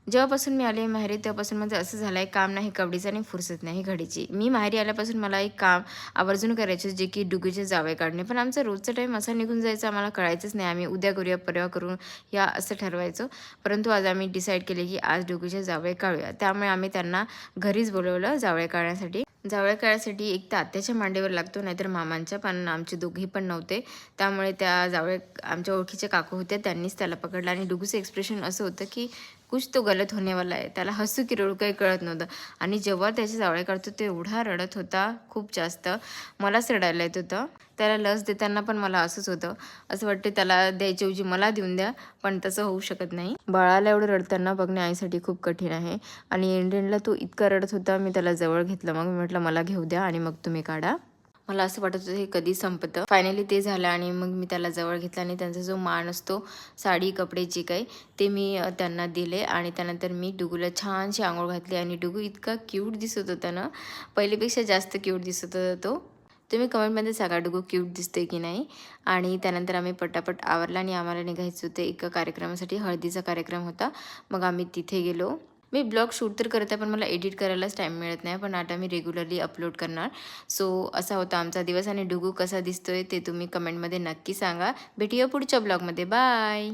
जेव्हापासून मी आले माहेरी तेव्हापासून माझं असं झालं आहे, काम नाही कवडीचं आणि फुरसत नाही घडीची. मी माहेरी आल्यापासून मला एक काम आवर्जून करायचे जे की डुगूचे जावळ काढणे. पण आमचा रोजचा टाईम असा निघून जायचा आम्हाला कळायचंच नाही. आम्ही उद्या करूया, परवा करू या असं ठरवायचो. परंतु आज आम्ही डिसाईड केले की आज डुगूचे जावळ काढूया. त्यामुळे आम्ही त्यांना घरीच बोलवलं जावळ काढण्यासाठी. जावळ काढण्यासाठी एक तर आत्याच्या मांडीवर लागतो, नाहीतर मामांच्या, पण आमचे दोघेही पण नव्हते. त्यामुळे त्या जावळ आमच्या ओळखीचे काकू होते, त्यांनीच त्याला पकडलं आणि डुगूचं एक्सप्रेशन असं होतं की कुछ तो गलत होने वाला आहे. त्याला हसू की रडू काही कळत नव्हतं. आणि जेव्हा त्याचे जावळे काढतो तो एवढा रडत होता खूप जास्त, मलाच रडायला येत होतं. त्याला लस देताना पण मला असंच होतं, असं वाटतं त्याला द्यायच्याऐवजी मला देऊन द्या, पण तसं होऊ शकत नाही. बाळाला एवढं रडताना बघणे आईसाठी खूप कठीण आहे. आणि एंडेंडला तो इतका रडत होता, मी त्याला जवळ घेतलं. मग मी म्हटलं मला घेऊ द्या आणि मग तुम्ही काढा. मला असं वाटत होतं हे कधी संपतं. फायनली ते झालं आणि मग मी त्याला जवळ घेतला आणि त्यांचा जो मान असतो, साडी कपडे जे काही ते मी त्यांना दिले. आणि त्यानंतर मी डुगूला छानशी आंघोळ घातली आणि डुगू इतका क्यूट दिसत होता ना, पहिलेपेक्षा जास्त क्यूट दिसत होता तो. तुम्ही कमेंटमध्ये सांगा डुगू क्यूट दिसते की नाही. आणि त्यानंतर आम्ही पटापट आवरला आणि आम्हाला निघायचं होतं एका कार्यक्रमासाठी, हळदीचा कार्यक्रम होता. मग आम्ही तिथे गेलो. मी ब्लॉग शूट तर करते पण मला एडिट करायलाच टाईम मिळत नाही, पण आता मी रेग्युलरली अपलोड करणार. सो असा होता आमचा दिवस आणि डुगू कसा दिसतोय ते तुम्ही कमेंटमध्ये नक्की सांगा. भेटूया पुढच्या ब्लॉगमध्ये. बाय.